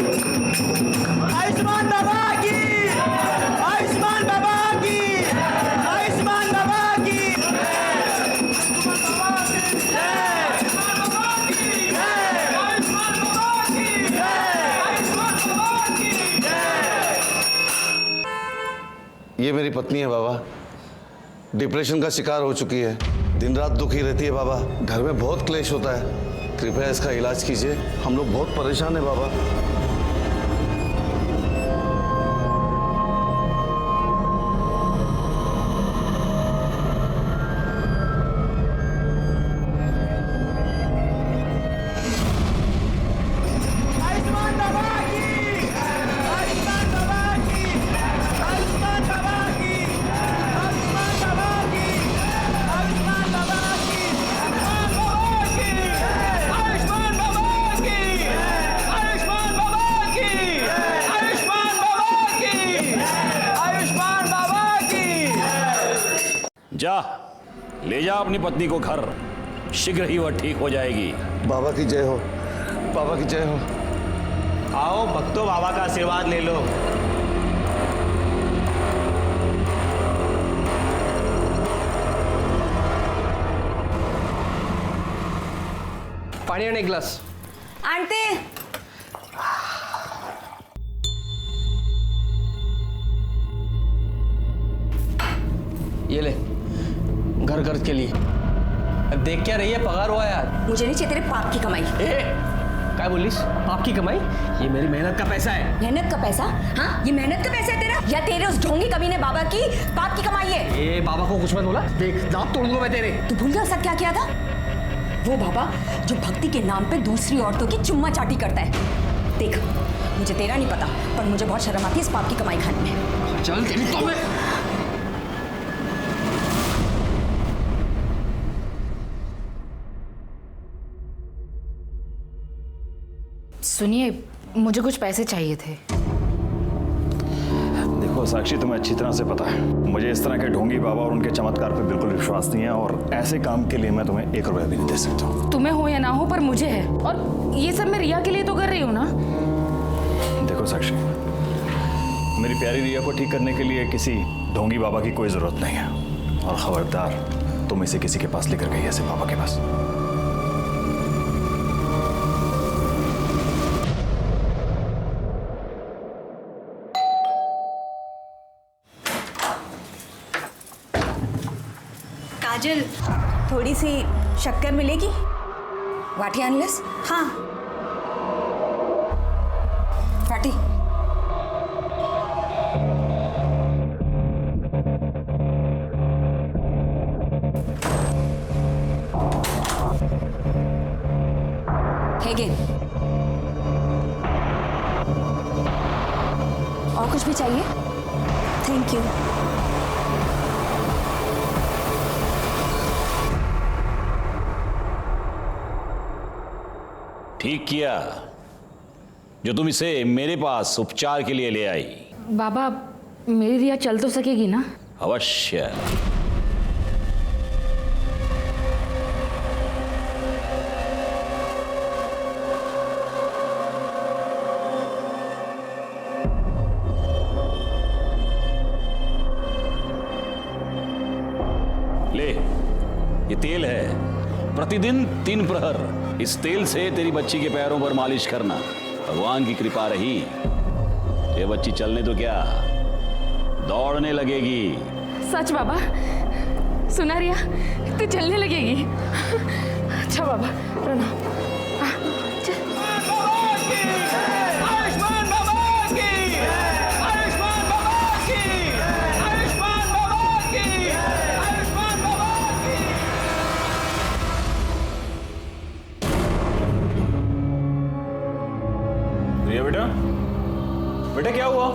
आयुष्मान बाबा की, आयुष्मान बाबा की, आयुष्मान बाबा की, ये मेरी पत्नी है बाबा, डिप्रेशन का शिकार हो चुकी है, दिन रात दुखी रहती है बाबा, घर में बहुत क्लेश होता है, कृपया इसका इलाज कीजिए, हम लोग बहुत परेशान हैं बाबा। जा, ले जा अपनी पत्नी को घर, शीघ्र ही वह ठीक हो जाएगी। बाबा की जय हो, बाबा की जय हो। आओ भक्तों, बाबा का आशीर्वाद ले लो। पानी आने एक गिलास। आंटी, ये ले, घर खर्च के लिए। देख क्या रही है, पगार हुआ यार। मुझे नहीं चाहिए तेरे पाप की कमाई। क्या बोलिस? पाप की कमाई? ये मेरी मेहनत का पैसा है। मेहनत का पैसा? हाँ, ये मेहनत का पैसा है तेरा या तेरे उस ढोंगी कमीने बाबा की पाप की कमाई है? ए बाबा को कुछ मत बोला, देख दांत तोड़ दूंगा मैं तेरे। तू भूल गया सब क्या किया था? वो बाबा जो भक्ति के नाम पे दूसरी औरतों की चुम्मा चाटी करता है। देख, मुझे तेरा नहीं पता, पर मुझे बहुत शर्म आती है इस पाप की कमाई खाने में। चल तेरी तो मैं। सुनिए, मुझे कुछ पैसे चाहिए थे। देखो साक्षी, तुम्हें अच्छी तरह से पता है मुझे इस तरह के ढोंगी बाबा और उनके चमत्कार पे बिल्कुल विश्वास नहीं है, और ऐसे काम के लिए मैं तुम्हें 1 रुपया भी नहीं दे सकता हूँ। तुम्हें हो या ना हो, पर मुझे है, और ये सब मैं रिया के लिए तो कर रही हूँ ना। देखो साक्षी, मेरी प्यारी रिया को ठीक करने के लिए किसी ढोंगी बाबा की कोई जरूरत नहीं है, और खबरदार तुम इसे किसी के पास लेकर गई ऐसे बाबा के पास। काजल, थोड़ी सी शक्कर मिलेगी? वाटी अनलेस? हाँ, वाटी। Again. और कुछ भी चाहिए? Thank you. ठीक किया जो तुम इसे मेरे पास उपचार के लिए ले आई। बाबा, मेरी रिया चल तो सकेगी ना? अवश्य। ले, ये तेल है, प्रतिदिन 3 प्रहर इस तेल से तेरी बच्ची के पैरों पर मालिश करना। भगवान की कृपा रही, ये बच्ची चलने तो क्या, दौड़ने लगेगी। सच बाबा? सुना रिया, तू चलने लगेगी? अच्छा बाबा, प्रणाम। बेटा, बेटा क्या हुआ?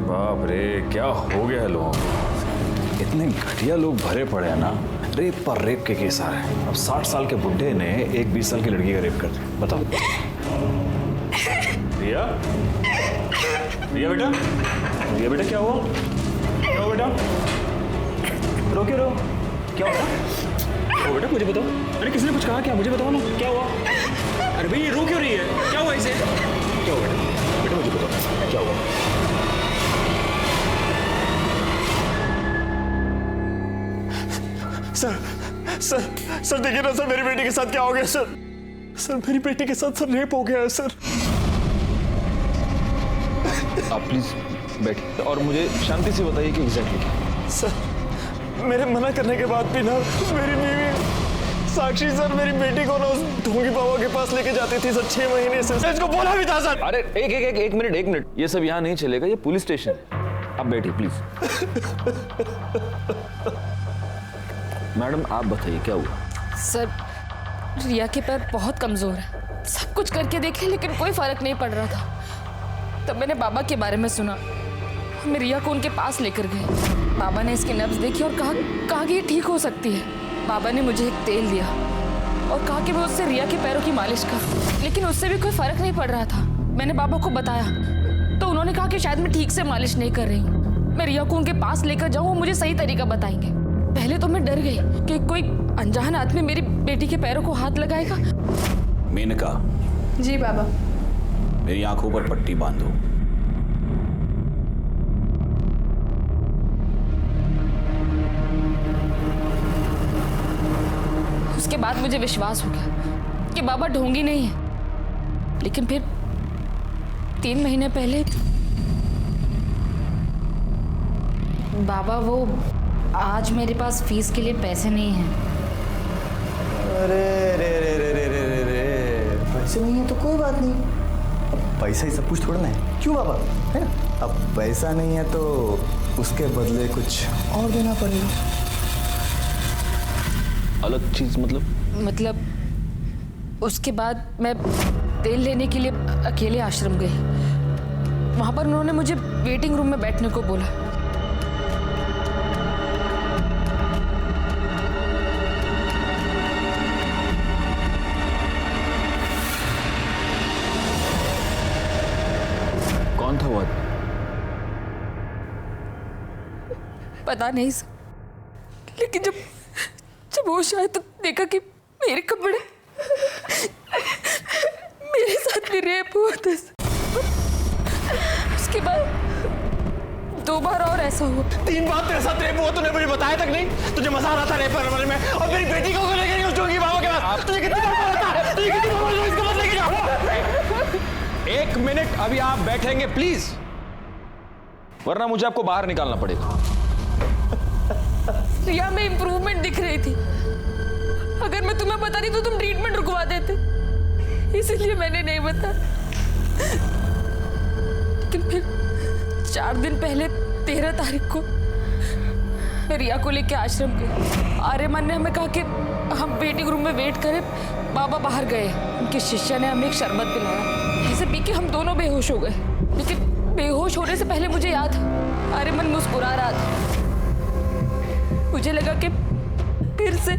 बाप रे, क्या हो गया है लोगों को? इतने घटिया लोग भरे पड़े हैं ना, रेप पर रेप के केस आ रहे हैं। अब 60 साल के बुढ़े ने एक 20 साल की लड़की का रेप कर दिया, बताओ। रिया, रिया बेटा, रिया बेटा क्या हुआ? क्या हुआ बेटा? रो क्यों रो? क्या हुआ? ओ बेटा मुझे बताओ। अरे किसने कुछ कहा क्या? मुझे बताओ ना, क्या हुआ? अरे भाई ये रो क्यों रही है? क्या हुआ इसे? क्या हुआ बेटा? बेटा मुझे बताओ क्या हुआ? सर देखिए ना सर, मेरी बेटी के साथ क्या हो गया सर? मेरी बेटी के साथ सर रेप हो गया है सर। आप प्लीज बैठिए और मुझे शांति से बताइए कि एग्जैक्टली क्या। सर मेरे मना करने के बाद भी ना मेरी बीवी साक्षी सर मेरी बेटी को ना उस ढोंगी बाबा के पास लेके जाती थी सर 6 महीने से। सर इसको बोला भी था सर। अरे एक मिनट, ये सब यहाँ नहीं चलेगा, ये पुलिस स्टेशन है। आप बैठिए प्लीज। मैडम आप बताइए क्या हुआ? सर रिया के पैर बहुत कमजोर है, सब कुछ करके देखे लेकिन कोई फर्क नहीं पड़ रहा था। तब मैंने बाबा के बारे में सुना, हम रिया को उनके पास लेकर गए। बाबा ने इसकी नब्ज देखी और कहा कि ये ठीक हो सकती है। बाबा ने मुझे एक तेल दिया और कहा कि मैं उससे रिया के पैरों की मालिश कर, लेकिन उससे भी कोई फर्क नहीं पड़ रहा था। मैंने बाबा को बताया तो उन्होंने कहा कि शायद मैं ठीक से मालिश नहीं कर रही हूँ, मैं रिया को उनके पास लेकर जाऊँ, वो मुझे सही तरीका बताएंगे। पहले तो मैं डर गई कि कोई अनजान आदमी मेरी बेटी के पैरों को हाथ लगाएगा। मेनका, जी बाबा। मेरी आंखों पर पट्टी बांधो। उसके बाद मुझे विश्वास हो गया कि बाबा ढोंगी नहीं है। लेकिन फिर 3 महीने पहले बाबा, वो आज मेरे पास फीस के लिए पैसे नहीं हैं। अरे रे रे रे रे रे रे रे, पैसे नहीं है तो कोई बात नहीं, अब पैसा ही सब कुछ थोड़ा ना है, क्यों बाबा, है ना? अब पैसा नहीं है तो उसके बदले कुछ और देना पड़ेगा। अलग चीज मतलब उसके बाद मैं तेल लेने के लिए अकेले आश्रम गई। वहां पर उन्होंने मुझे वेटिंग रूम में बैठने को बोला। कौन था वो आदमी? पता नहीं सर, लेकिन जब होश आया तो देखा कि मेरे कपड़े मेरे साथ भी रेप हुआ था। उसके बाद 2 बार और ऐसा हुआ। 3 बार तेरे साथ रेप हुआ, तूने मुझे बताया तक नहीं? तुझे मजा आ रहा था रेप करने में, और मेरी बेटी को लेकर उस ढोंगी बाबा के पास। तुझे कितनी बार बोला था? तुझे कितनी बार बोला इसको मत लेके जाओ? 1 मिनट अभी आप बैठेंगे प्लीज, वरना मुझे आपको बाहर निकालना पड़ेगा। रिया में इंप्रूवमेंट दिख रही थी। अगर मैं तुम्हें बताती तो तुम ट्रीटमेंट रुकवा देते, इसलिए मैंने नहीं बताया। लेकिन फिर 4 दिन पहले 13 तारीख को मैं रिया को लेकर आश्रम गई। आर्यमान ने हमें कहा कि हम वेटिंग रूम में वेट करें, बाबा बाहर गए। उनके शिष्य ने हमें एक शरबत पिलाया, इसे पी के हम दोनों बेहोश हो गए। लेकिन बेहोश होने से पहले मुझे याद, आर्यमान मुस्कुरा रहा था। मुझे लगा कि फिर से,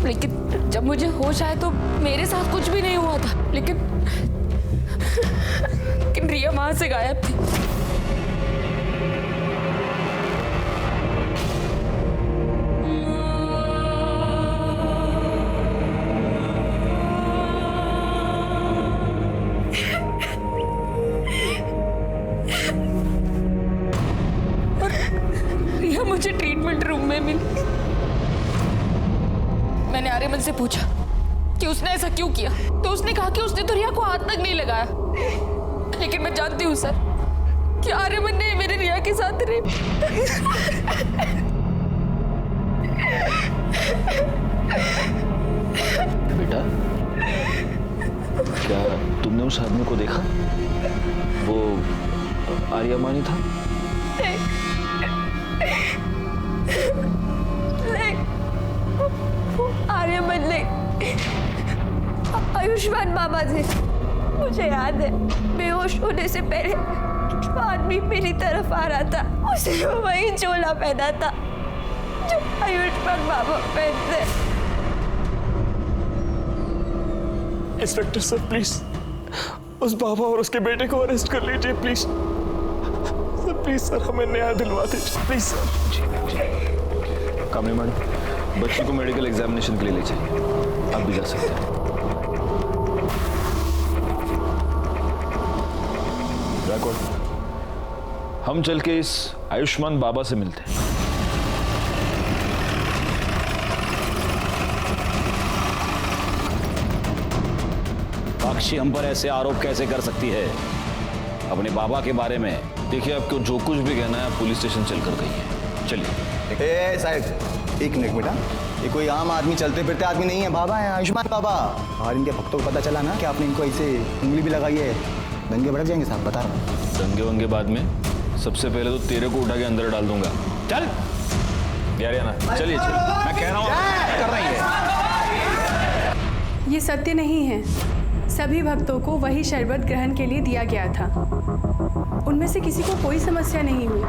लेकिन जब मुझे होश आया तो मेरे साथ कुछ भी नहीं हुआ था। लेकिन रिया वहां से गायब थी। और रिया मुझे ट्रीटमेंट रूम में मिली। मैंने आर्यमन से पूछा कि उसने ऐसा क्यों किया, तो उसने कहा कि उसने तो रिया को हाथ तक नहीं लगाया। लेकिन मैं जानती हूँ सर कि आर्यमन ने मेरे रिया के साथ रेप। बेटा, क्या तुमने उस आदमी को देखा? वो आर्यमानी था? नहीं, आर्यमन नहीं, आयुष्मान बाबा थे। मुझे याद है, बेहोश होने से पहले जो आदमी मेरी तरफ आ रहा था, उसे वही चोला पहना था जो आयुष्मान बाबा पहनते। इंस्पेक्टर सर प्लीज उस बाबा और उसके बेटे को अरेस्ट कर लीजिए प्लीज सर। प्लीज सर, हमें न्याय दिलवा दीजिए प्लीज सर। कामनी मैडम, बच्ची को मेडिकल एग्जामिनेशन के लिए ले जाइए। आप भी जा सकते हैं। बैकवर्ड, हम चल के इस आयुष्मान बाबा से मिलते हैं। साक्षी हम पर ऐसे आरोप कैसे कर सकती है अपने बाबा के बारे में? देखिए, आपको जो कुछ भी कहना है आप पुलिस स्टेशन चलकर कहिए। चलिए। साहब एक मिनट बेटा, ये कोई आम आदमी चलते फिरते आदमी नहीं है, बाबा है आयुष्मान बाबा। और इनके भक्तों को पता चला ना कि आपने इनको ऐसे उंगली भी लगाई है, दंगे भड़क जाएंगे साहब, बता रहा हूँ। दंगे वंगे बाद में, सबसे पहले तो तेरे को उठा के अंदर डाल दूंगा। चल यार ना, चलिए मैं कह रहा हूँ कर रही है। ये सत्य नहीं है। सभी भक्तों को वही शरबत ग्रहण के लिए दिया गया था। उनमें से किसी को कोई समस्या नहीं हुई।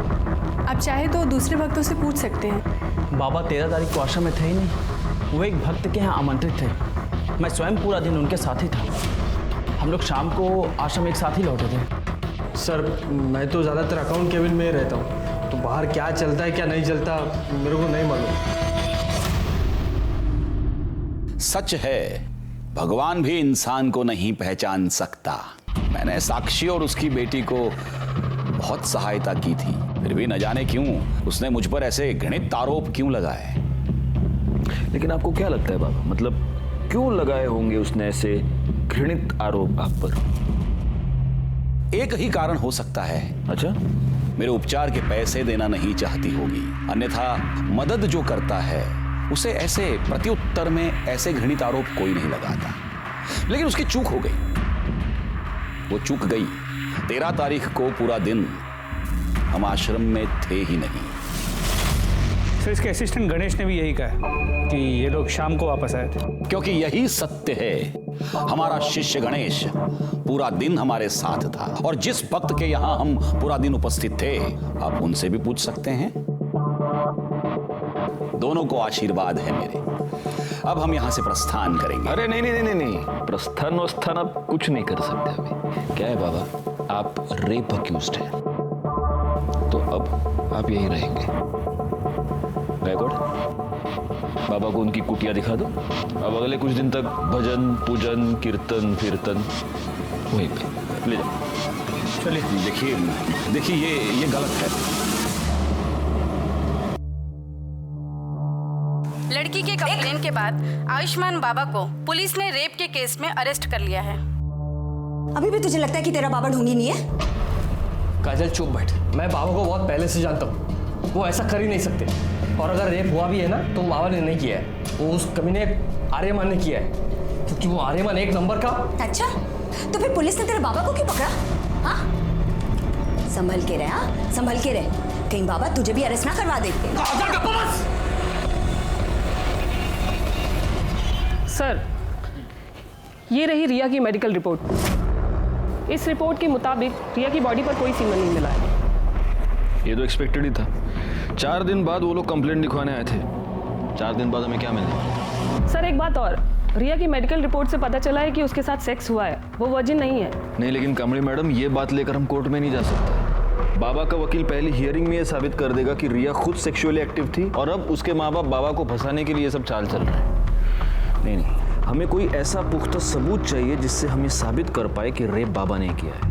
आप चाहे तो दूसरे भक्तों से पूछ सकते हैं। बाबा 13 तारीख को आश्रम में थे ही नहीं, वो एक भक्त के यहाँ आमंत्रित थे। मैं स्वयं पूरा दिन उनके साथ ही था। हम लोग शाम को आश्रम एक साथ ही लौटे थे। सर मैं तो ज़्यादातर अकाउंट केबिन में ही रहता हूँ, तो बाहर क्या चलता है क्या नहीं चलता मेरे को नहीं मालूम। सच है, भगवान भी इंसान को नहीं पहचान सकता। मैंने साक्षी और उसकी बेटी को बहुत सहायता की थी, फिर भी न जाने क्यों उसने मुझ पर ऐसे घृणित आरोप क्यों लगाए। लेकिन आपको क्या लगता है बाबा, मतलब क्यों लगाए होंगे उसने ऐसे घृणित आरोप आप पर? एक ही कारण हो सकता है। अच्छा? मेरे उपचार के पैसे देना नहीं चाहती होगी, अन्यथा मदद जो करता है उसे ऐसे प्रत्युत्तर में ऐसे घृणित आरोप कोई नहीं लगाता। लेकिन उसकी चूक हो गई, वो चूक गई। 13 तारीख को पूरा दिन हम आश्रम में थे ही नहीं। सर इसके असिस्टेंट गणेश ने भी यही कहा कि ये लोग शाम को वापस आए थे। क्योंकि यही सत्य है, हमारा शिष्य गणेश पूरा दिन हमारे साथ था, और जिस भक्त के यहां हम पूरा दिन उपस्थित थे आप उनसे भी पूछ सकते हैं। दोनों को आशीर्वाद है मेरे। अब हम यहां से प्रस्थान करेंगे। अरे नहीं नहीं नहीं नहीं, प्रस्थान वस्थान आप कुछ नहीं कर सकते अभी। क्या है बाबा, आप रेप अक्यूज्ड हैं, तो अब आप यहीं रहेंगे। बैकवर्ड, बाबा को उनकी कुटिया दिखा दो। अब अगले कुछ दिन तक भजन पूजन कीर्तन कीर्तन वहीं पे ले जाओ। चलिए। देखिए ये गलत है। लड़की के कंप्लेन के बाद आयुष्मान बाबा को पुलिस ने रेप के केस में अरेस्ट कर लिया है। अभी भी तुझे लगता है कि तेरा बाबा ढोंगी नहीं है? काजल चुप बैठ, मैं बाबा को बहुत पहले से जानता हूँ, वो ऐसा कर ही नहीं सकते। और अगर रेप हुआ भी है ना तो बाबा ने नहीं किया है, वो उस कमीने आर्यमान ने किया है, क्योंकि वो आर्यमान एक नंबर का। अच्छा, तो फिर पुलिस ने तेरे बाबा को क्यों पकड़ा? हाँ, संभल के रहे, हाँ संभल के रहे, कहीं बाबा तुझे भी अरेस्ट ना करवा देते। सर, ये रही रिया की मेडिकल रिपोर्ट। इस रिपोर्ट के मुताबिक रिया की बॉडी पर कोई सीमन नहीं मिला है। ये तो एक्सपेक्टेड ही था। 4 दिन बाद वो लोग कंप्लेंट लिखवाने आए थे, 4 दिन बाद हमें क्या मिलने वाला? सर एक बात और, रिया की मेडिकल रिपोर्ट से पता चला है कि उसके साथ सेक्स हुआ है, वो वर्जिन नहीं है। नहीं, लेकिन कमली मैडम ये बात लेकर हम कोर्ट में नहीं जा सकते। बाबा का वकील पहली हियरिंग में ये साबित कर देगा कि रिया खुद सेक्सुअली एक्टिव थी और अब उसके माँ बाप बाबा को फंसाने के लिए ये सब चाल चल रहा है। नहीं, हमें कोई ऐसा पुख्ता सबूत चाहिए जिससे हम ये साबित कर पाए कि रेप बाबा ने किया है।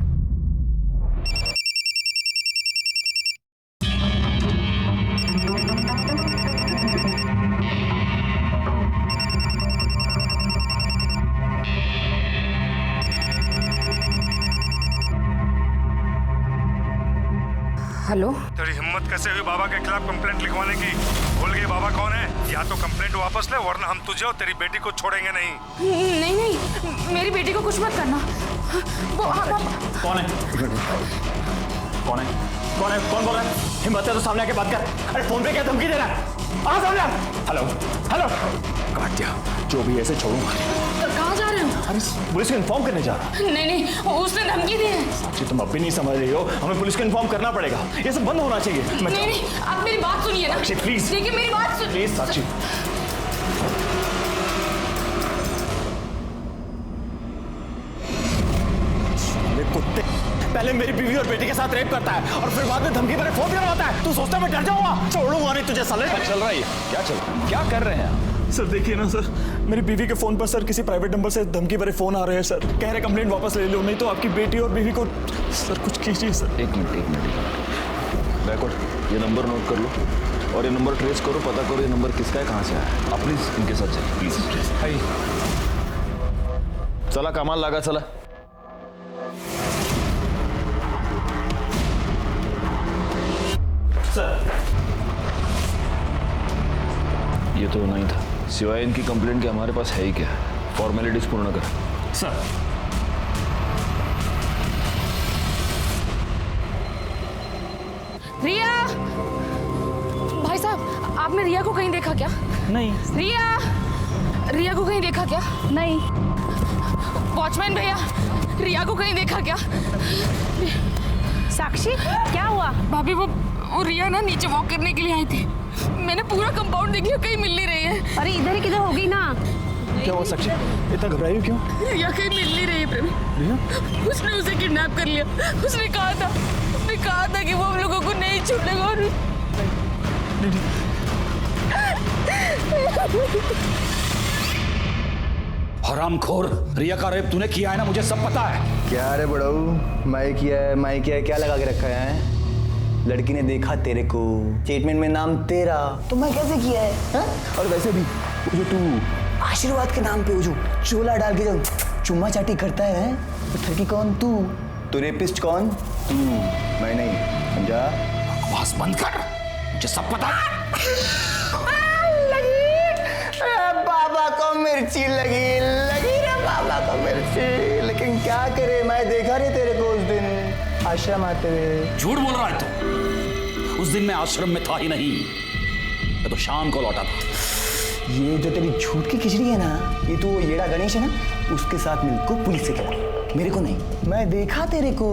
हेलो, तेरी हिम्मत कैसे हुई बाबा के खिलाफ कंप्लेंट लिखवाने की? भूल गई बाबा कौन है? या तो कंप्लेंट वापस ले, वरना हम तुझे और तेरी बेटी को छोड़ेंगे नहीं। नहीं, मेरी बेटी को कुछ मत करना। वो कौन है? कौन है? कौन है? कौन बोल रहा है? हिम्मत है तो सामने आके बात कर। अरे फोन पे क्या धमकी दे रहा है? आ सामने। हेलो हेलो, काट दिया। जो भी ऐसे छोड़ूंगा। कहाँ जा रहे हो? अरे पुलिस को इन्फॉर्म करने जा रहा। नहीं, उसने धमकी दी है। साक्षी, तुम अब भी नहीं समझ रही हो, हमें पुलिस को इन्फॉर्म करना पड़ेगा। ये सब बंद होना चाहिए। नहीं, आप मेरी बात सुनिए ना। साक्षी प्लीज, देखिए मेरी बात सुनिए प्लीज साक्षी। कुत्ते, पहले मेरी बीवी और बेटी के साथ रेप करता है और फिर बाद में धमकी भरे फोन करवाता है। तू सोचता है मैं डर जाऊंगा? छोड़ूंगा नहीं तुझे साले। क्या चल रहा है? क्या चल रहा है? क्या कर रहे हैं? सर देखिए ना सर, मेरी बीवी के फोन पर सर किसी प्राइवेट नंबर से धमकी भरे फोन आ रहे हैं सर। कह रहे कंप्लेंट वापस ले लो, नहीं तो आपकी बेटी और बीवी को। सर कुछ कीजिए सर। एक मिनट बैकवर्ड, ये नंबर नोट कर लो और ये नंबर ट्रेस करो, पता करो ये नंबर किसका है, कहाँ से आया। आप प्लीज इनके साथ चलिए प्लीज। हाय चला कामाला लागा, चला। सर ये तो नहीं था, सिवाय इनकी कंप्लेंट के हमारे पास है ही क्या। फॉर्मेलिटीज पूर्ण कर सर। रिया, भाई साहब आपने रिया को कहीं देखा क्या? नहीं। रिया को कहीं देखा क्या? नहीं। वॉचमैन भैया, रिया को कहीं देखा क्या? साक्षी क्या हुआ? भाभी वो रिया ना नीचे वॉक करने के लिए आई थी। मैंने पूरा कंपाउंड देख लिया, कहीं मिल नहीं रही है। अरे इधर ही किधर होगी ना। क्या हुआ साक्षी, इतना घबराई हो क्यों? रिया कहीं मिल नहीं रही है प्रेमी। उसने उसे किडनैप कर लिया। उसने कहा था कि वो हम लोगों को नहीं छोड़ेगा। और हरामखोर, रिया का रेप तूने किया है ना, मुझे सब पता है। क्या रे बड़ाऊ, मैं किया है क्या लगा के रखा है? लड़की ने देखा तेरे को, स्टेटमेंट में नाम तेरा, तो मैं कैसे किया है हा? और वैसे भी वो जो तू आशीर्वाद के नाम पे वो जो चोला डाल के जो चुम्मा चाटी करता है, तो ठगी कौन तू? तो रेपिस्ट कौन? तू, मैं नहीं, समझा? बकवास बंद कर, मुझे सब पता है। बाबा को मिर्ची लगी रे बाबा को मिर्ची। लेकिन क्या करे, मैं देखा रे तेरे को उस दिन आश्रम आते हुए। झूठ बोल रहा है तू। उस दिन मैं आश्रम में था ही नहीं, मैं तो शाम को लौटा था। ये जो तेरी झूठ की खिचड़ी है ना, ये तो येड़ा गणेश है ना, उसके साथ मिलकर पुलिस से खड़ा, मेरे को नहीं। मैं देखा तेरे को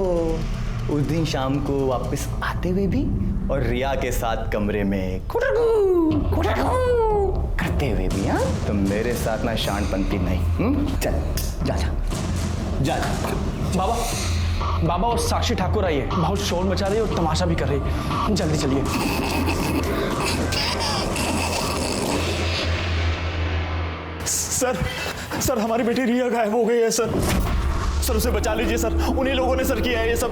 उस दिन शाम को वापस आते हुए भी, और रिया के साथ कमरे में करते हुए भी। हाँ, तो मेरे साथ ना शानपंती नहीं। चल जा जा जा। बाबा और साक्षी ठाकुर आई है, बहुत शोर मचा रही है और तमाशा भी कर रही है। जल्दी चलिए। सर हमारी बेटी रिया गायब हो गई है सर। उसे बचा लीजिए सर, उन्हीं लोगों ने सर किया है ये सब।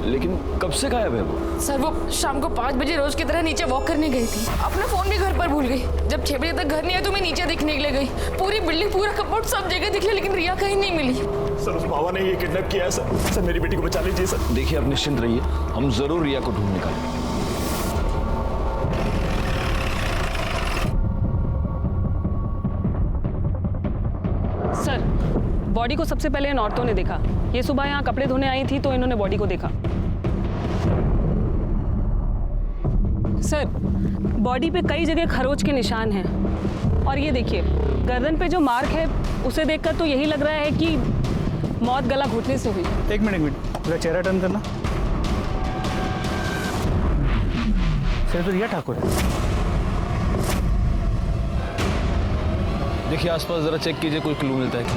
लेकिन कब से गायब है वो? सर वो शाम को 5 बजे रोज की तरह नीचे वॉक करने गई थी। अपना फोन भी घर पर भूल गई। जब 6 बजे तक घर नहीं आया तो मैं नीचे दिखने के लिए गई। पूरी बिल्डिंग, पूरा कंपाउंड, सब जगह दिख लिया, लेकिन रिया कहीं नहीं मिली। सर उस बाबा ने ये किडनैप किया है सर। सर मेरी बेटी को बचा लीजिए सर। देखिए आप निश्चिंत रहिए, हम जरूर रिया को ढूंढ निकालेंगे। सर बॉडी को सबसे पहले इन औरतों ने देखा। ये सुबह यहाँ कपड़े धोने आई थी तो इन्होंने बॉडी को देखा। सर बॉडी पे कई जगह खरोच के निशान हैं और ये देखिए गर्दन पे जो मार्क है उसे देखकर तो यही लग रहा है कि मौत गला घुटने से हुई। एक मिनट पूरा चेहरा टर्न करना। सर तो रिया ठाकुर है। देखिए आसपास जरा चेक कीजिए, कोई क्लू मिलता है क्या?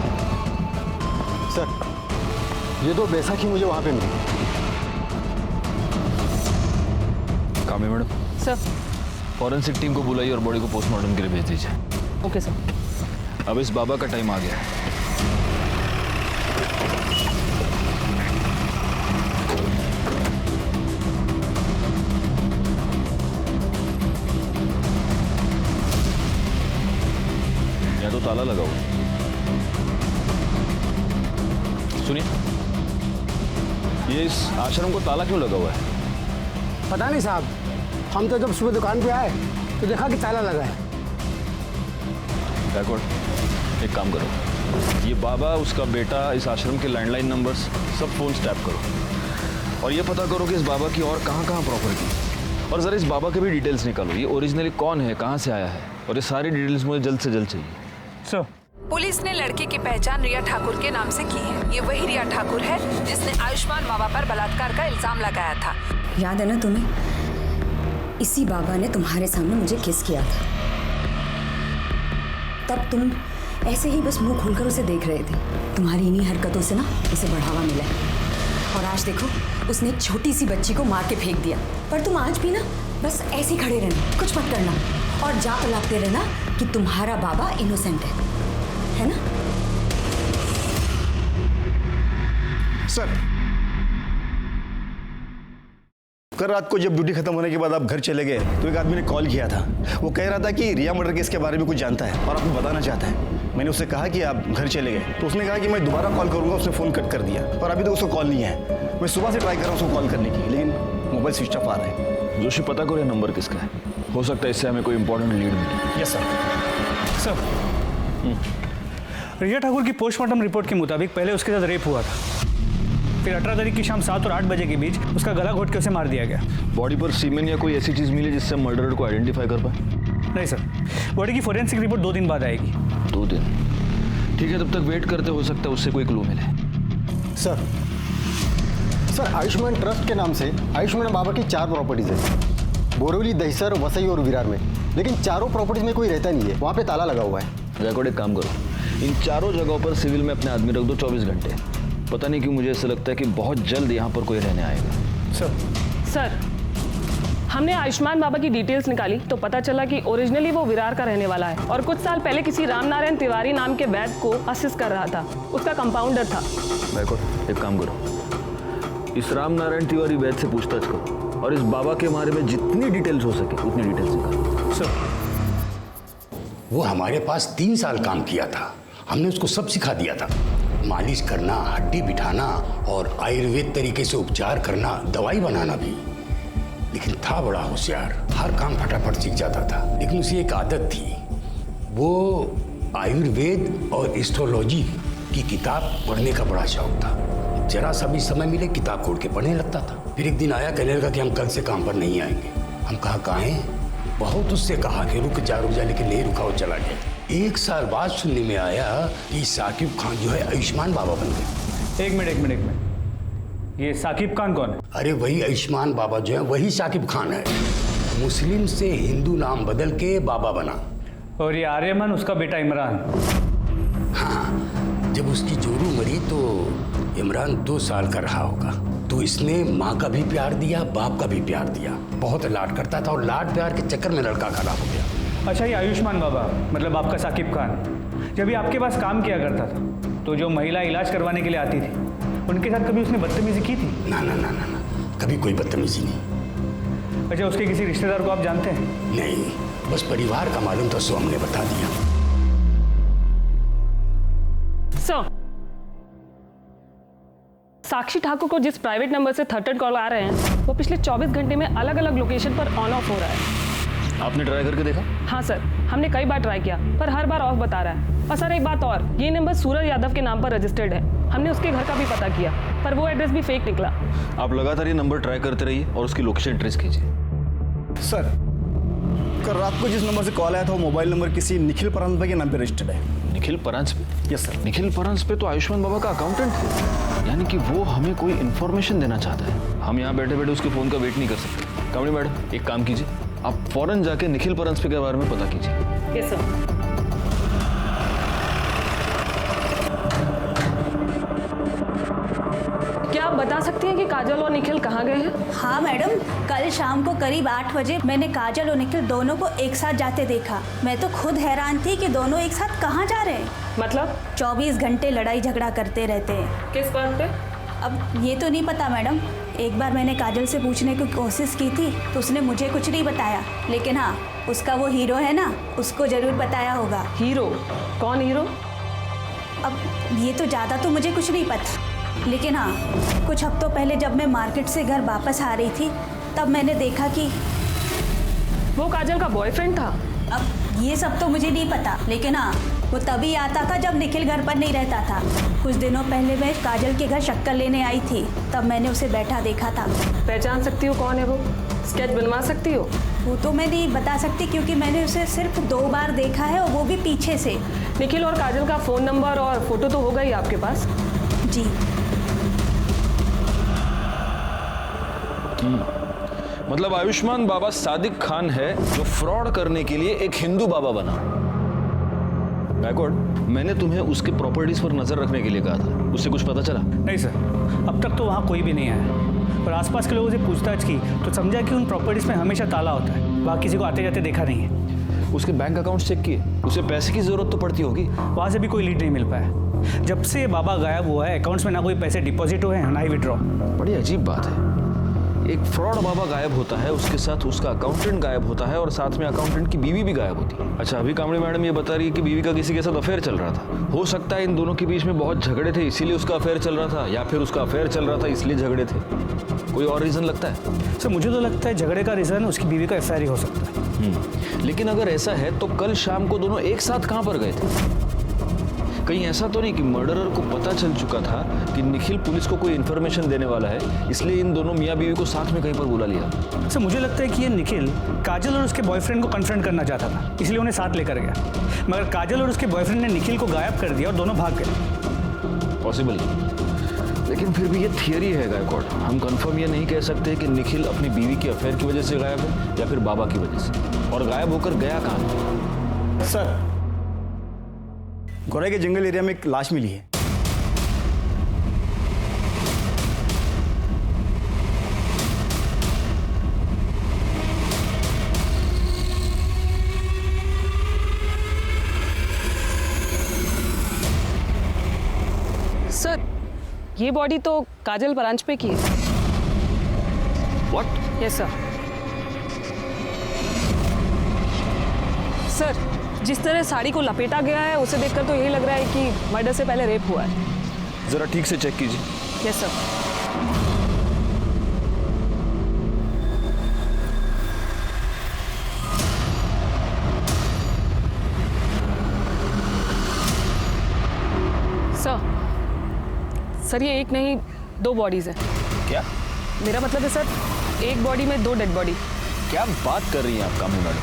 सर ये तो बैसाखी मुझे वहां पे मिली। कामी मैडम, सर फॉरेंसिक टीम को बुलाइए और बॉडी को पोस्टमार्टम के लिए भेज दीजिए। Okay sir. अब इस बाबा का टाइम आ गया है। या तो ताला लगा हुआ। सुनिए, ये इस आश्रम को ताला क्यों लगा हुआ है? पता नहीं साहब, हम तो जब सुबह दुकान पे आए तो देखा कि ताला लगा है। बैकवर्ड, एक काम करो, ये बाबा, उसका बेटा, इस आश्रम के लैंडलाइन नंबर्स सब फोन टैप करो और ये पता करो कि इस बाबा की और कहाँ प्रॉपर्टी, और जरा इस बाबा के भी डिटेल्स निकालो। ये ओरिजिनली कौन है, कहाँ से आया है, और ये सारी डिटेल्स मुझे जल्द से जल्द चाहिए। सर पुलिस ने लड़के की पहचान रिया ठाकुर के नाम से की है। ये वही रिया ठाकुर है जिसने आयुष्मान बाबा पर बलात्कार का इल्जाम लगाया था। याद है ना तुम्हें? इसी बाबा ने तुम्हारे सामने मुझे किस किया था। तब तुम ऐसे ही बस मुंह खोलकर उसे देख रहे थे। तुम्हारी इन्हीं हरकतों से ना उसे बढ़ावा मिला और आज देखो उसने एक छोटी सी बच्ची को मार के फेंक दिया। पर तुम आज भी ना बस ऐसे ही खड़े रहना, कुछ मत करना और जा पलाते रहना कि तुम्हारा बाबा इनोसेंट है। है ना? सर, कल रात को जब ड्यूटी खत्म होने के बाद आप घर चले गए तो एक आदमी ने कॉल किया था। वो कह रहा था कि रिया मर्डर केस के बारे में कुछ जानता है और आपको बताना चाहता है। मैंने उससे कहा कि आप घर चले गए तो उसने कहा कि मैं दोबारा कॉल करूंगा। उसने फ़ोन कट कर दिया और अभी तक उसको कॉल नहीं है। मैं सुबह से ट्राई कर रहा हूँ उसको कॉल करने की, लेकिन मोबाइल स्विच ऑफ आ रहा है। जोशी, पता करो ये नंबर किसका है। हो सकता है इससे हमें कोई इंपॉर्टेंट लीड मिले। Yes sir. रिया ठाकुर की पोस्टमार्टम रिपोर्ट के मुताबिक पहले उसके साथ रेप हुआ था, फिर 18 तारीख की शाम 7 और 8 बजे के बीच उसका गला घोट के उसे मार दिया गया। बॉडी पर सीमेन या कोई ऐसी चीज मिली जिससे मर्डरर को आइडेंटिफाई कर पाए? नहीं सर, बॉडी की फोरेंसिक रिपोर्ट 2 दिन बाद आएगी। 2 दिन? ठीक है, तब तक वेट करते, हो सकता है उससे कोई क्लू मिले। सर आयुष्मान ट्रस्ट के नाम से आयुष्मान बाबा की 4 प्रॉपर्टीज है, बोरीवली, दहिसर, वसई और विरार में। लेकिन चारों प्रॉपर्टीज में कोई रहता नहीं है, वहाँ पे ताला लगा हुआ है। गैकवाड, एक काम करो, इन चारों जगहों पर सिविल में अपने आदमी रख दो 24 घंटे। पता नहीं क्यों मुझे ऐसा लगता है कि बहुत जल्द यहाँ पर कोई रहने आएगा। सर, हमने आयुष्मान बाबा की डिटेल्स निकाली तो पता चला कि ओरिजिनली वो विरार का रहने वाला है और कुछ साल पहले किसी रामनारायण तिवारी नाम के वैद्य को असिस्ट कर रहा था। उसका कंपाउंडर था। गैकवाड, एक काम करो, इस रामनारायण तिवारी वैद्य से पूछताछ करो और इस बाबा के बारे में जितनी डिटेल्स हो सके उतनी डिटेल्स निकालो। सर, वो हमारे पास 3 साल काम किया था। हमने उसको सब सिखा दिया था, मालिश करना, हड्डी बिठाना और आयुर्वेद तरीके से उपचार करना, दवाई बनाना भी। लेकिन था बड़ा होशियार, हर काम फटाफट सीख जाता था। लेकिन उसे एक आदत थी, वो आयुर्वेद और एस्ट्रोलॉजी की किताब पढ़ने का बड़ा शौक था। जरा सा भी समय मिले किताब खोल के पढ़ने लगता था। फिर एक दिन आया, कहने लगा कि हम कल से काम पर नहीं आएंगे। हम कहा काहे? बहुत उससे कहा कि रुक जा, लेकिन नहीं रुका, वो चला गया। 1 साल बाद सुनने में आया कि साकिब खान जो है आयुष्मान बाबा बन गए। एक मिनट, ये साकिब खान कौन है? अरे वही आयुष्मान बाबा जो है वही साकिब खान है। मुस्लिम से हिंदू नाम बदल के बाबा बना। और ये आर्यमन उसका बेटा इमरान। हाँ, जब उसकी जोरू मरी तो इमरान 2 साल का रहा होगा। तो इसने माँ का भी प्यार दिया, बाप का भी प्यार दिया। बहुत लाड करता था और लाड प्यार के चक्कर में लड़का खराब हो गया। अच्छा, ये आयुष्मान बाबा मतलब आपका साकिब खान जब ये आपके पास काम किया करता था तो जो महिला इलाज करवाने के लिए आती थी उनके साथ कभी उसने बदतमीजी की थी? ना, कभी कोई बदतमीजी नहीं। अच्छा, उसके किसी रिश्तेदार को आप जानते हैं? नहीं, बस परिवार का मालूम था, सो हमने बता दिया। साक्षी ठाकुर को जिस प्राइवेट नंबर से थर्ड कॉल आ रहे हैं वो पिछले 24 घंटे में अलग अलग लोकेशन पर ऑन ऑफ हो रहा है। आपने ट्राई करके देखा? हाँ सर, हमने कई बार ट्राई किया पर हर बार ऑफ बता रहा है। और सर एक बात और, ये नंबर सूरज यादव के नाम पर रजिस्टर्ड है। हमने उसके घर का भी पता किया पर वो एड्रेस भी फेक निकला। आप लगातार ये नंबर ट्राई करते रहिए और उसकी लोकेशन ट्रेस कीजिए। सर, कल रात को जिस नंबर से कॉल आया था वो मोबाइल नंबर किसी निखिल परांजपे के नाम पे रजिस्टर्ड है। निखिल परांजपे? Yes sir. निखिल परांजपे तो आयुष्मान बाबा का अकाउंटेंट है, यानी कि वो हमें कोई इन्फॉर्मेशन देना चाहता है। हम यहाँ बैठे बैठे उसके फोन का वेट नहीं कर सकते। कामड़ी मैडम, एक काम कीजिए, आप फौरन जाके निखिल परांजपे के बारे में पता कीजिए। Yes sir. क्या आप बता सकती हैं कि काजल और निखिल कहाँ गए हैं? हाँ मैडम, कल शाम को करीब 8 बजे मैंने काजल और निखिल दोनों को एक साथ जाते देखा। मैं तो खुद हैरान थी कि दोनों एक साथ कहाँ जा रहे हैं। मतलब 24 घंटे लड़ाई झगड़ा करते रहते हैं। किस बात पे? अब ये तो नहीं पता मैडम। एक बार मैंने काजल से पूछने की कोशिश की थी तो उसने मुझे कुछ नहीं बताया, लेकिन हाँ, उसका वो हीरो है ना, उसको जरूर बताया होगा। हीरो? कौन हीरो? अब ये तो ज़्यादा तो मुझे कुछ नहीं पता, लेकिन हाँ, कुछ हफ्तों पहले जब मैं मार्केट से घर वापस आ रही थी तब मैंने देखा कि वो काजल का बॉयफ्रेंड था। अब ये सब तो मुझे नहीं पता, लेकिन हाँ, वो तभी आता था जब निखिल घर पर नहीं रहता था। कुछ दिनों पहले मैं काजल के घर शक्कर लेने आई थी, तब मैंने उसे बैठा देखा था। पहचान सकती हो कौन है वो? स्केच बनवा सकती हो? वो तो मैं नहीं बता सकती क्योंकि मैंने उसे सिर्फ 2 बार देखा है और वो भी पीछे से। निखिल और काजल का फ़ोन नंबर और फोटो तो होगा ही आपके पास? जी। मतलब आयुष्मान बाबा सादिक खान है जो फ्रॉड करने के लिए एक हिंदू बाबा बना। बैकवर्ड, मैंने तुम्हें उसके प्रॉपर्टीज पर नजर रखने के लिए कहा था, उससे कुछ पता चला? नहीं सर, अब तक तो वहाँ कोई भी नहीं आया और आसपास के लोगों से पूछताछ की तो समझा कि उन प्रॉपर्टीज में हमेशा ताला होता है। वहाँ किसी को आते जाते देखा नहीं है। उसके बैंक अकाउंट चेक किए? उसे पैसे की जरूरत तो पड़ती होगी। वहाँ से भी कोई लीड नहीं मिल पाया। जब से बाबा गायब हुआ है अकाउंट्स में ना कोई पैसे डिपॉजिट हुए हैं ना ही विड्रॉ। बड़ी अजीब बात है, एक फ्रॉड बाबा गायब होता है, उसके साथ उसका अकाउंटेंट गायब होता है और साथ में अकाउंटेंट की बीवी भी गायब होती है। अच्छा, अभी कामड़ी मैडम ये बता रही है कि बीवी का किसी के साथ अफेयर चल रहा था। हो सकता है इन दोनों के बीच में बहुत झगड़े थे इसीलिए उसका अफेयर चल रहा था, या फिर उसका अफेयर चल रहा था इसलिए झगड़े थे। कोई और रीजन लगता है? सर मुझे तो लगता है झगड़े का रीजन उसकी बीवी का अफेयर ही हो सकता है। लेकिन अगर ऐसा है तो कल शाम को दोनों एक साथ कहाँ पर गए थे? कहीं ऐसा तो नहीं कि मर्डरर को पता चल चुका था कि निखिल पुलिस को कोई इन्फॉर्मेशन देने वाला है, इसलिए इन दोनों मियाँ बीवी को साथ में कहीं पर बुला लिया? सर मुझे लगता है कि ये निखिल काजल और उसके बॉयफ्रेंड को कन्फ्रंट करना चाहता था, इसलिए उन्हें साथ लेकर गया, मगर काजल और उसके बॉयफ्रेंड ने निखिल को गायब कर दिया और दोनों भाग गए। पॉसिबल, लेकिन फिर भी ये थियरी है गायकवाड़। हम कंफर्म ये नहीं कह सकते कि निखिल अपनी बीवी के अफेयर की वजह से गायब है या फिर बाबा की वजह से। और गायब होकर गया कहाँ? सर, गोरे के जंगल एरिया में एक लाश मिली है। सर, ये बॉडी तो काजल परांज पे की है। व्हाट? Yes sir. सर, जिस तरह साड़ी को लपेटा गया है उसे देखकर तो यही लग रहा है कि मर्डर से पहले रेप हुआ है। जरा ठीक से चेक कीजिए। Yes sir. सर, ये एक नहीं 2 बॉडीज हैं। क्या? मेरा मतलब है सर, एक बॉडी में 2 डेड बॉडी। क्या बात कर रही हैं आप कामड़ी मैडम?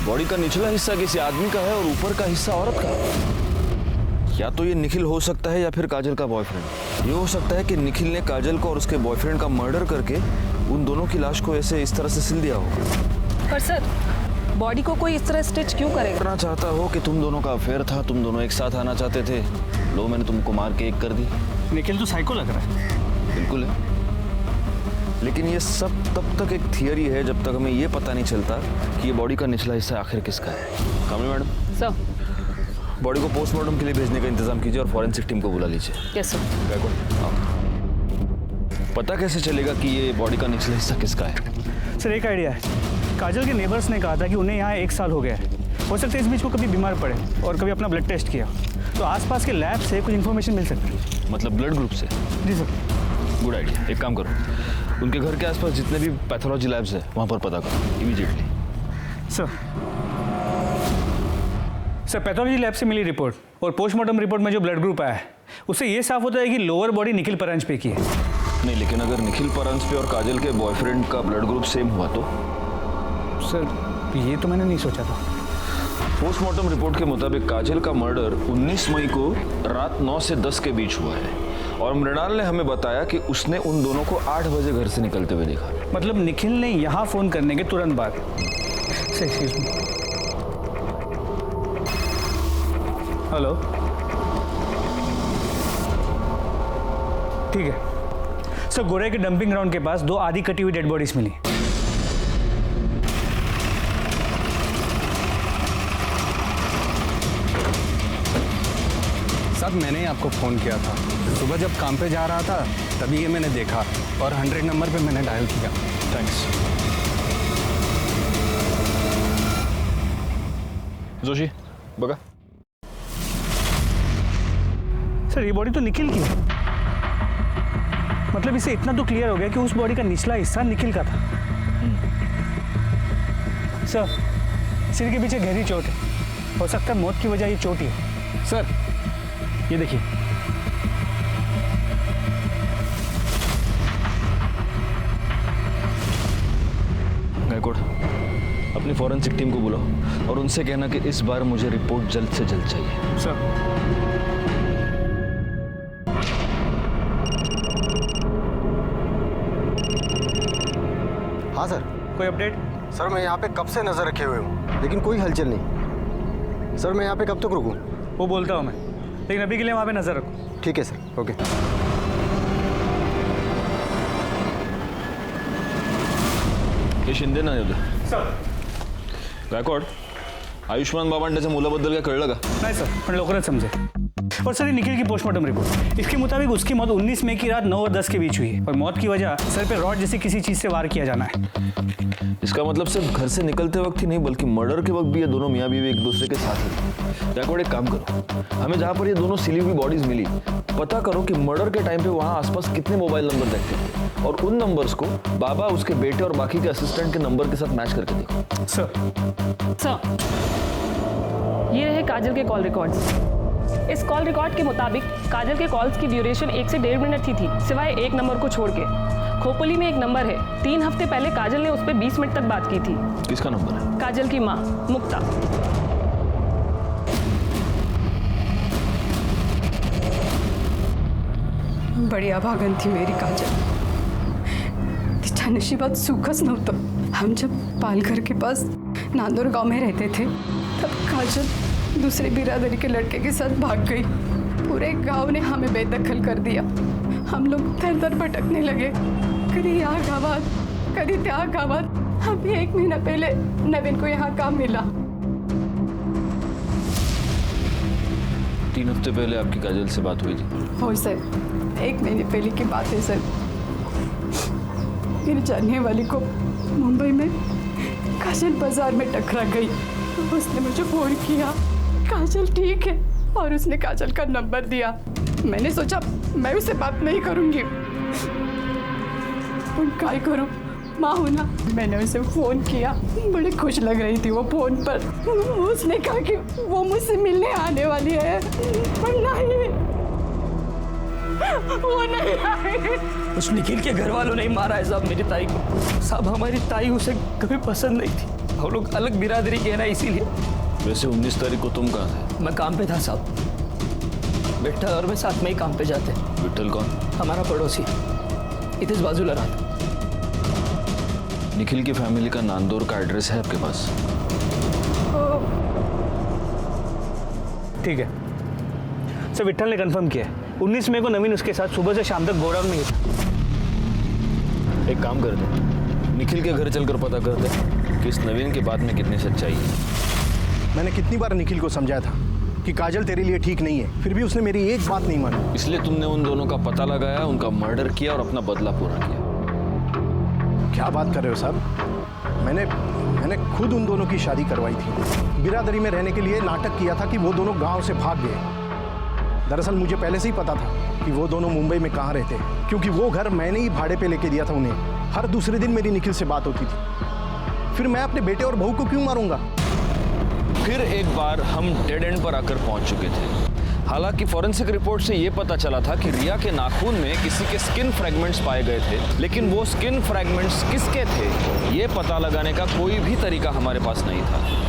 बॉडी का निचला हिस्सा किसी आदमी का है और ऊपर का हिस्सा औरत का। या तो ये निखिल हो सकता है या फिर काजल का बॉयफ्रेंड। ये हो सकता है कि निखिल ने काजल को और उसके बॉयफ्रेंड का मर्डर करके उन दोनों की लाश को ऐसे इस तरह से सिल दिया होगा। पर सर, बॉडी को कोई इस तरह स्टिच क्यों करेगा? करना चाहता हो कि तुम दोनों का अफेयर था, तुम दोनों एक साथ आना चाहते थे, लो मैंने तुमको मार के एक कर दी। निखिल तो साइको लग रहा है। बिल्कुल है, लेकिन ये सब तब तक एक थियरी है जब तक हमें ये पता नहीं चलता कि ये बॉडी का निचला हिस्सा आखिर किसका है। कामड़ी मैडम, सर, बॉडी को पोस्टमार्टम के लिए भेजने का इंतजाम कीजिए और फॉरेंसिक टीम को बुला लीजिए। Yes sir. पता कैसे चलेगा कि ये बॉडी का निचला हिस्सा किसका है? सर, एक आइडिया है। काजल के नेबर्स ने कहा था कि उन्हें यहाँ 1 साल हो गया है। हो सकता है इस बीच वो कभी बीमार पड़े और कभी अपना ब्लड टेस्ट किया, तो आसपास के लैब से कुछ इन्फॉर्मेशन मिल सकती है। मतलब ब्लड ग्रुप से? जी सर। Good idea. एक काम करो, उनके घर के आसपास जितने भी पैथोलॉजी लैब्स है वहाँ पर पता करो इमीडिएटली। सर, पैथोलॉजी लैब से मिली रिपोर्ट और पोस्टमार्टम रिपोर्ट में जो ब्लड ग्रुप आया है उससे ये साफ होता है कि लोअर बॉडी निखिल परांज पे की है। नहीं, लेकिन अगर निखिल परांज पे और काजल के बॉयफ्रेंड का ब्लड ग्रुप सेम हुआ तो? सर, ये तो मैंने नहीं सोचा था। पोस्टमार्टम रिपोर्ट के मुताबिक काजल का मर्डर 19 मई को रात 9 से 10 के बीच हुआ है और मृणाल ने हमें बताया कि उसने उन दोनों को 8 बजे घर से निकलते हुए देखा। मतलब निखिल ने यहाँ फोन करने के तुरंत बाद। हेलो, ठीक है सर। गोरे के डंपिंग ग्राउंड के पास 2 आधी कटी हुई डेड बॉडीज मिली। साहब, मैंने ही आपको फ़ोन किया था। सुबह जब काम पे जा रहा था तभी ये मैंने देखा और 100 नंबर पे मैंने डायल किया। थैंक्स। जोशी, बगा। सर, ये बॉडी तो निखिल की है। मतलब इसे इतना तो क्लियर हो गया कि उस बॉडी का निचला हिस्सा निखिल का था। सर, सिर के पीछे गहरी चोट है। हो सकता है मौत की वजह ये चोट ही है। सर, ये देखिए। गायकवाड़, अपनी फॉरेंसिक टीम को बुलाओ और उनसे कहना कि इस बार मुझे रिपोर्ट जल्द से जल्द चाहिए। सर। हाँ सर। कोई अपडेट? सर, मैं यहाँ पे कब से नज़र रखे हुए हूँ लेकिन कोई हलचल नहीं। सर, मैं यहाँ पे कब तक रुकूँ? वो बोलता हूँ मैं, लेकिन अभी के लिए वहाँ पे नज़र रखो। ठीक है सर, ओके। हे शिंदे ना होते सर. गायकवाड, आयुष्मान बाबांनी त्याच्या मुलाबद्दल काय कळलं का? नहीं सर, पण लवकरच समझे. और सर ये निखिल की पोस्टमार्टम रिपोर्ट, इसके मुताबिक उसकी मौत 19 मई की रात 9 और 10 के बीच हुई है और मौत की वजह सर पे रॉड जैसी किसी चीज से वार किया जाना है. इसका मतलब सिर्फ घर से निकलते वक्त ही नहीं बल्कि मर्डर के वक्त भी ये दोनों मियाँ बीवी एक दूसरे के साथ हैं. गायकवाड, एक काम करो, हमें जहाँ पर ये दोनों सिली हुई बॉडीज मिली पता करो कि मर्डर के टाइम पे वहाँ आसपास कितने मोबाइल नंबर एक्टिव थे और उन नंबर्स को बाबा, उसके बेटे और बाकी के असिस्टेंट के नंबर के साथ मैच करके देखो. सर, ये रहे काजल के कॉल रिकॉर्ड्स. इस कॉल रिकॉर्ड के मुताबिक काजल के कॉल्स की ड्यूरेशन 1 से 1.5 मिनट की थी, सिवाय एक नंबर को छोड़ के. खोपोली में एक नंबर है, 3 हफ्ते पहले काजल ने उस पर 20 मिनट तक बात की थी. किसका नंबर है? काजल की माँ मुक्ता. बड़ी अभागन थी मेरी काजल. तिच्या नशिबात सुखच नव्हतं. हम जब पालघर के पास नांदोर गांव में रहते थे तब काजल दूसरे बिरादरी के लड़के के साथ भाग गई. पूरे गांव ने हमें बेदखल कर दिया. हम लोग दर दर भटकने लगे, कभी यहाँ गावात कभी त्या गावात. अभी 1 महीना पहले नवीन को यहाँ काम मिला. 3 हफ्ते पहले आपकी काजल से बात हुई थी? हो सर, 1 महीने पहले की बात है सर. मेरी जानने वाली को मुंबई में काजल बाजार में टकरा गई. उसने मुझे फोन किया, काजल ठीक है, और उसने काजल का नंबर दिया. मैंने सोचा मैं उससे बात नहीं करूंगी, काय करूं, माँ हूं ना. मैंने उसे फोन किया, बड़ी खुश लग रही थी वो फोन पर. उसने कहा कि वो मुझसे मिलने आने वाली है, पर नहीं, वो नहीं आई. उस निखिल के घर वालों ने ही मारा है साहब मेरी ताई को. साहब हमारी ताई उसे कभी पसंद नहीं थी. हम लोग अलग बिरादरी के हैं ना, इसीलिए. वैसे 19 तारीख को तुम कहाँ थे? मैं काम पे था साहब. विठल और मैं साथ में ही काम पे जाते. विठल कौन? हमारा पड़ोसी, इधर बाजूला रहा. निखिल की फैमिली का नांदौर का एड्रेस है आपके पास? ठीक है सर, विठल ने कंफर्म किया है. 19 मई को नवीन उसके साथ सुबह से शाम तक गोडाउन में ही था. एक काम करते, निखिल के घर चलकर पता करते कि इस नवीन की बात में कितनी सच्चाई है. मैंने कितनी बार निखिल को समझाया था कि काजल तेरे लिए ठीक नहीं है, फिर भी उसने मेरी एक बात नहीं मानी. इसलिए तुमने उन दोनों का पता लगाया, उनका मर्डर किया और अपना बदला पूरा किया. क्या बात कर रहे हो साहब? मैंने खुद उन दोनों की शादी करवाई थी. बिरादरी में रहने के लिए नाटक किया था कि वो दोनों गांव से भाग गए. दरअसल मुझे पहले से ही पता था कि वो दोनों मुंबई में कहाँ रहते हैं, क्योंकि वो घर मैंने ही भाड़े पे लेके दिया था उन्हें. हर दूसरे दिन मेरी निखिल से बात होती थी. फिर मैं अपने बेटे और बहू को क्यों मारूंगा? फिर एक बार हम डेड एंड पर आकर पहुंच चुके थे. हालांकि फॉरेंसिक रिपोर्ट से यह पता चला था कि रिया के नाखून में किसी के स्किन फ्रैगमेंट्स पाए गए थे, लेकिन वो स्किन फ्रैगमेंट्स किसके थे ये पता लगाने का कोई भी तरीका हमारे पास नहीं था.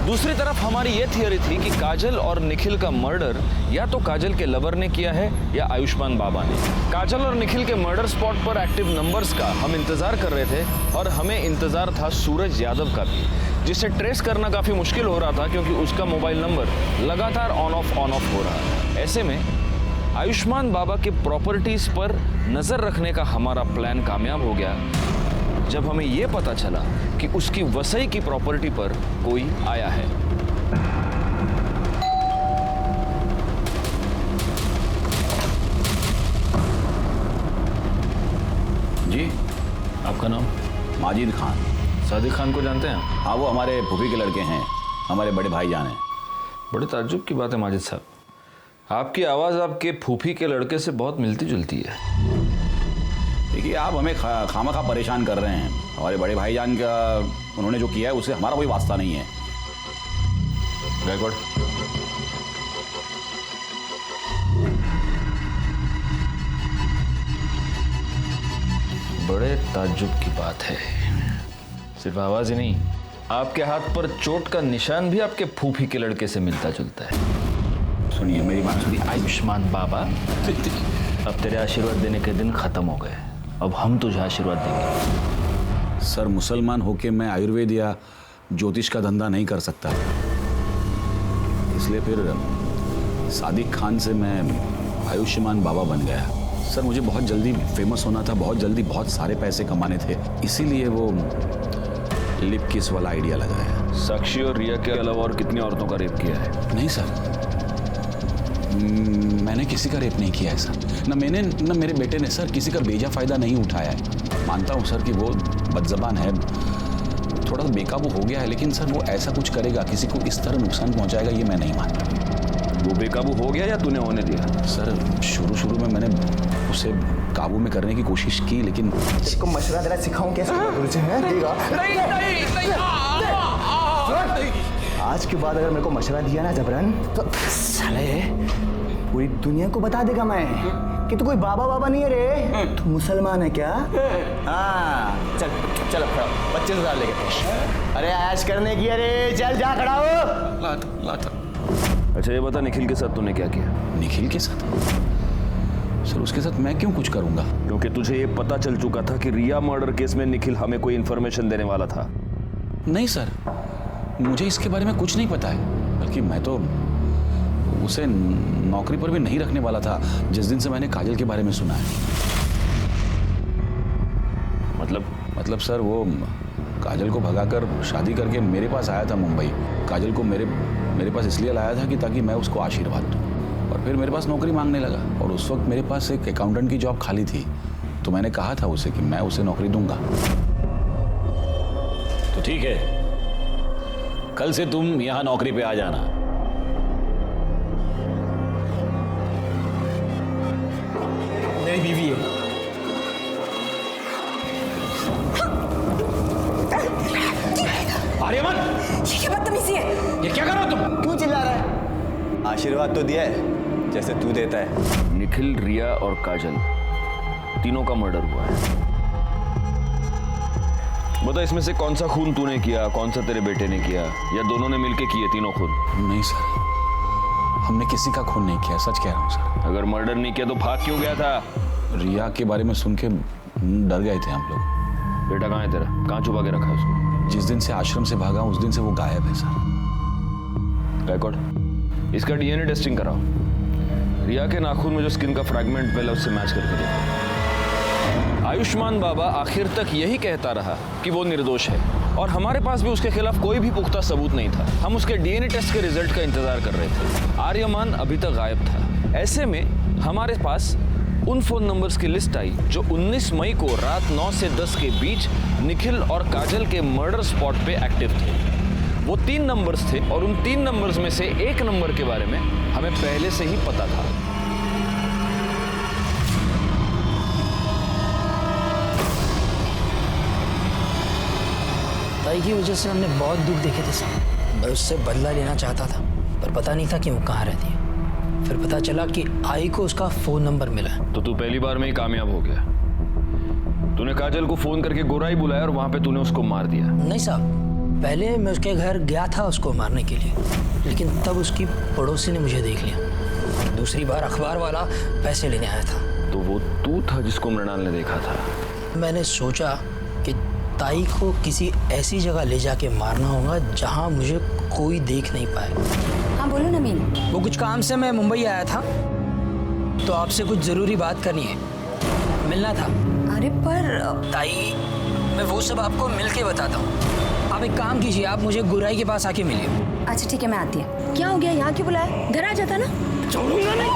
दूसरी तरफ हमारी ये थियरी थी कि काजल और निखिल का मर्डर या तो काजल के लवर ने किया है या आयुष्मान बाबा ने. काजल और निखिल के मर्डर स्पॉट पर एक्टिव नंबर्स का हम इंतजार कर रहे थे और हमें इंतजार था सूरज यादव का भी, जिसे ट्रेस करना काफी मुश्किल हो रहा था क्योंकि उसका मोबाइल नंबर लगातार ऑन ऑफ हो रहा था. ऐसे में आयुष्मान बाबा के प्रॉपर्टीज पर नजर रखने का हमारा प्लान कामयाब हो गया जब हमें यह पता चला कि उसकी वसई की प्रॉपर्टी पर कोई आया है. जी, आपका नाम? माजिद खान. सादिक खान को जानते हैं? हाँ, वो हमारे फूफी के लड़के हैं, हमारे बड़े भाईजान हैं. बड़े ताज्जुब की बात है माजिद साहब, आपकी आवाज़ आपके फूफी के लड़के से बहुत मिलती जुलती है. देखिए, आप हमें खामखा परेशान कर रहे हैं. हमारे बड़े भाईजान का उन्होंने जो किया है उससे हमारा कोई वास्ता नहीं है. गायकवाड़, बड़े ताज्जुब की बात है. सिर्फ आवाज ही नहीं, आपके हाथ पर चोट का निशान भी आपके फूफी के लड़के से मिलता जुलता है. सुनिए, मेरी बात सुनिए. आयुष्मान बाबा, अब तेरे आशीर्वाद देने के दिन खत्म हो गए. अब हम तुझे आशीर्वाद देंगे. सर, मुसलमान होके मैं आयुर्वेद या ज्योतिष का धंधा नहीं कर सकता, इसलिए फिर सादिक खान से मैं आयुष्मान बाबा बन गया. सर मुझे बहुत जल्दी फेमस होना था, बहुत जल्दी बहुत सारे पैसे कमाने थे, इसीलिए वो लिप किस वाला आइडिया लगाया। साक्षी और रिया के अलावा और कितनी औरतों का रेप किया है? नहीं सर, मैंने किसी का रेप नहीं किया है सर। ना मैंने ना मेरे बेटे ने सर किसी का बेजा फायदा नहीं उठाया है। मानता हूँ सर कि वो बदजबान है, थोड़ा सा बेकाबू हो गया है, लेकिन सर वो ऐसा कुछ करेगा, किसी को इस तरह नुकसान पहुंचाएगा, ये मैं नहीं मानता। वो बेकाबू हो गया या तूने होने दिया? सर शुरू में मैंने उसे काबू में करने की कोशिश की, लेकिन इसको मशवरा देना सिखाऊं कैसे? आज के बाद अगर मेरे को मशवरा दिया ना जबरन, तो साले पूरी दुनिया को बता देगा मैं कि तू कोई बाबा नहीं है रे, तू मुसलमान है क्या? हाँ चल चल 25,000 लेके। अरे ऐश करने की, अरे चल जा खड़ा हो। लाता। अच्छा ये बता, निखिल के साथ तूने क्या किया? निखिल के साथ? सर उसके साथ मैं क्यों कुछ करूंगा? क्योंकि तुझे ये पता चल चुका था कि रिया मर्डर केस में निखिल हमें कोई इन्फॉर्मेशन देने वाला था। नहीं सर, मुझे इसके बारे में कुछ नहीं पता है, बल्कि मैं तो उसे नौकरी पर भी नहीं रखने वाला था जिस दिन से मैंने काजल के बारे में सुना है। मतलब सर वो काजल को भगाकर शादी करके मेरे पास आया था मुंबई। काजल को मेरे पास इसलिए लाया था कि ताकि मैं उसको आशीर्वाद दूं, और फिर मेरे पास नौकरी मांगने लगा, और उस वक्त मेरे पास एक अकाउंटेंट की जॉब खाली थी, तो मैंने कहा था उसे कि मैं उसे नौकरी दूंगा। तो ठीक है, कल से तुम यहां नौकरी पे आ जाना। मेरी बीवी है। आर्यमन, ये क्या बदतमीजी है? ये क्या कर रहे हो तुम? क्यों चिल्ला रहा है? आशीर्वाद तो दिया है जैसे तू देता है। निखिल, रिया और काजल तीनों का मर्डर हुआ है। बता इसमें से कौन सा खून तूने किया, कौन सा तेरे बेटे ने किया, या दोनों ने मिलके किए तीनों खून? नहीं सर, हमने किसी का खून नहीं किया, सच कह रहा हूँ सर। अगर मर्डर नहीं किया तो भाग क्यों गया था? रिया के बारे में सुन के डर गए थे हम लोग। बेटा कहाँ है तेरा? कहाँ छुपा के रखा है उसको? जिस दिन से आश्रम से भागा उस दिन से वो गायब है सर। बैकवर्ड, इसका डीएनए टेस्टिंग कराओ। रिया के नाखून में जो स्किन का फ्रैगमेंट पहले उससे मैच करके देखो। आयुष्मान बाबा आखिर तक यही कहता रहा कि वो निर्दोष है, और हमारे पास भी उसके खिलाफ कोई भी पुख्ता सबूत नहीं था। हम उसके डीएनए टेस्ट के रिजल्ट का इंतजार कर रहे थे। आर्यमान अभी तक गायब था। ऐसे में हमारे पास उन फोन नंबर्स की लिस्ट आई जो 19 मई को रात 9 से 10 के बीच निखिल और काजल के मर्डर स्पॉट पे एक्टिव थे। वो 3 नंबर्स थे, और उन 3 नंबर्स में से एक नंबर के बारे में हमें पहले से ही पता था। ताई की वजह से हमने बहुत दुख देखे थे सब। मैं उससे बदला लेना चाहता था, पर पता नहीं था कि वो कहाँ रहती है। फिर पता चला कि आई को उसका फोन नंबर मिला। तो तू पहली बार में ही कामयाब हो गया। तूने काजल को फोन करके गोराई बुलाया और वहां पे तूने उसको मार दिया। नहीं साहब, पहले मैं उसके घर गया था उसको मारने के लिए, लेकिन तब उसकी पड़ोसी ने मुझे देख लिया। दूसरी बार अखबार वाला पैसे लेने आया था। तो वो तू था जिसको मृणाल ने देखा था? मैंने सोचा कि ताई को किसी ऐसी जगह ले जाके मारना होगा जहाँ मुझे कोई देख नहीं पाए। हाँ बोलो नवीन। वो कुछ काम से मैं मुंबई आया था, तो आपसे कुछ जरूरी बात करनी है, मिलना था। अरे पर ताई, मैं वो सब आपको मिलके बताता हूँ। आप एक काम कीजिए, आप मुझे गुराई के पास आके मिलिए। अच्छा ठीक है, मैं आती है। क्या हो गया, यहाँ क्यों बुलाया? घर आ जाता ना। छोड़ूंगा नहीं।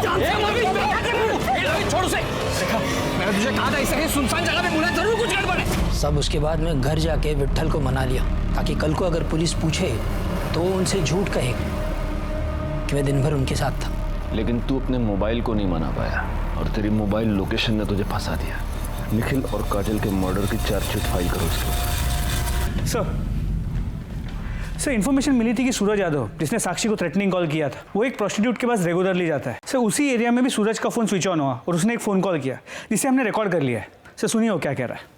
छोड़ उसे। देखा, मैंने तुझे कहा था इस तरह सुनसान जगह पे बुला, जरूर कुछ गड़बड़ है। सब उसके बाद मैं घर जाके विट्ठल को मना लिया, ताकि कल को अगर पुलिस पूछे तो उनसे झूठ कहे कि मैं दिन भर उनके साथ था। लेकिन तू अपने मोबाइल को नहीं मना पाया, और तेरी मोबाइल लोकेशन ने तुझे फंसा दिया। निखिल और काजल के मर्डर की चार्जशीट फाइल करो इसके ऊपर। सर इन्फॉर्मेशन मिली थी कि सूरज यादव, जिसने साक्षी को थ्रेटनिंग कॉल किया था, वो एक प्रोस्टिट्यूट के पास रेगुलरली जाता है। सर उसी एरिया में भी सूरज का फ़ोन स्विच ऑन हुआ और उसने एक फ़ोन कॉल किया जिसे हमने रिकॉर्ड कर लिया है। सर सुनिए वो क्या कह रहा है।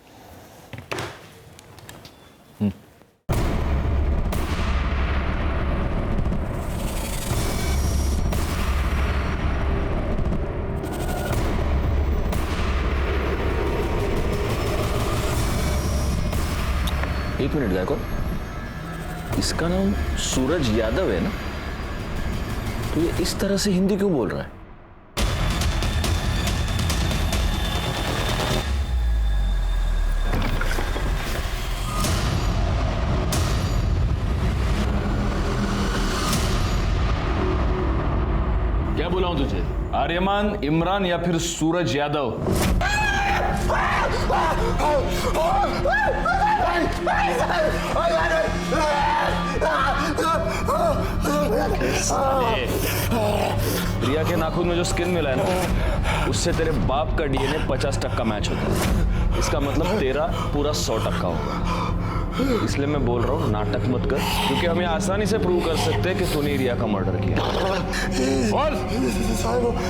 एक मिनट देखो, इसका नाम सूरज यादव है ना? तो ये इस तरह से हिंदी क्यों बोल रहा है? बताऊं तुझे, आर्यमान, इमरान या फिर सूरज यादव? रिया के नाखून में जो स्किन मिला है ना, उससे तेरे बाप का डीएनए 50% मैच होता है। इसका मतलब तेरा पूरा 100% होगा। इसलिए मैं बोल रहा हूँ नाटक मत कर, क्योंकि हम ये आसानी से प्रूव कर सकते हैं कि तूने रिया का मर्डर किया। बोल। साहब,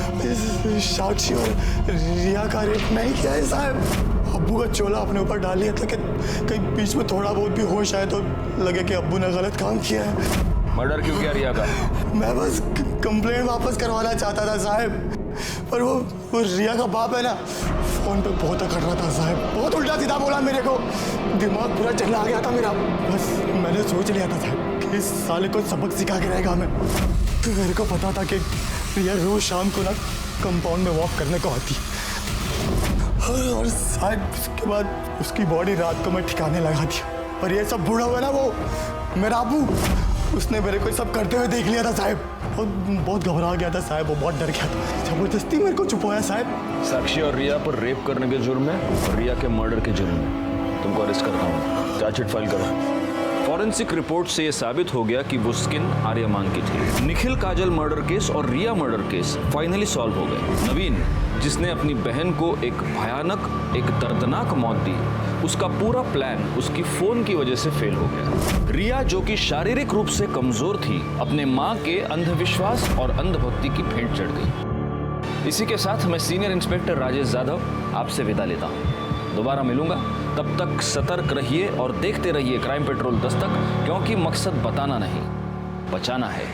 साक्षी और रिया का रेप नहीं किया है साहब। अब्बू का चोला अपने ऊपर डाल लिया था कि कहीं बीच में थोड़ा बहुत भी होश आए तो लगे कि अब्बू ने गलत काम किया है। मर्डर क्यों किया रिया का? मैं बस कंप्लेंट वापस करवाना चाहता था साहब, पर वो रिया का बाप है ना, फोन पे बहुत अकड़ रहा था साहब, बहुत उल्टा सीधा बोला मेरे को, दिमाग पूरा चलना आ गया था मेरा। बस मैंने सोच लिया था साहब कि इस साले को सबक सिखा के रहेगा मैं। मेरे को पता था कि रिया रोज शाम को ना कंपाउंड में वॉक करने को आती, और साहब उसके बाद उसकी बॉडी रात को मैं ठिकाने लगा दिया। पर ये सब बूढ़ा हुआ ना वो मेरा अबू, उसने मेरे को सब करते हुए देख लिया था साहब, और बहुत घबरा गया था साहब, वो बहुत डर गया था, जबरदस्ती मेरे को छुपाया साहब। साक्षी और रिया पर रेप करने के जुर्म में और रिया के मर्डर के जुर्म में तुमको अरेस्ट करता हूँ। चार्जशीट फाइल करो। फॉरेंसिक रिपोर्ट से यह साबित हो गया कि वो स्किन आर्यमान की थी। निखिल काजल मर्डर केस और रिया मर्डर केस फाइनली सॉल्व हो गए। नवीन, जिसने अपनी बहन को एक भयानक, एक दर्दनाक मौत दी, उसका पूरा प्लान उसकी फोन की वजह से फेल हो गया। रिया, जो कि शारीरिक रूप से कमजोर थी, अपने माँ के अंधविश्वास और अंधभक्ति की भेंट चढ़ गई। इसी के साथ मैं सीनियर इंस्पेक्टर राजेश यादव आपसे विदा लेता हूँ। दोबारा मिलूंगा, तब तक सतर्क रहिए और देखते रहिए क्राइम पेट्रोल दस्तक, क्योंकि मकसद बताना नहीं, बचाना है।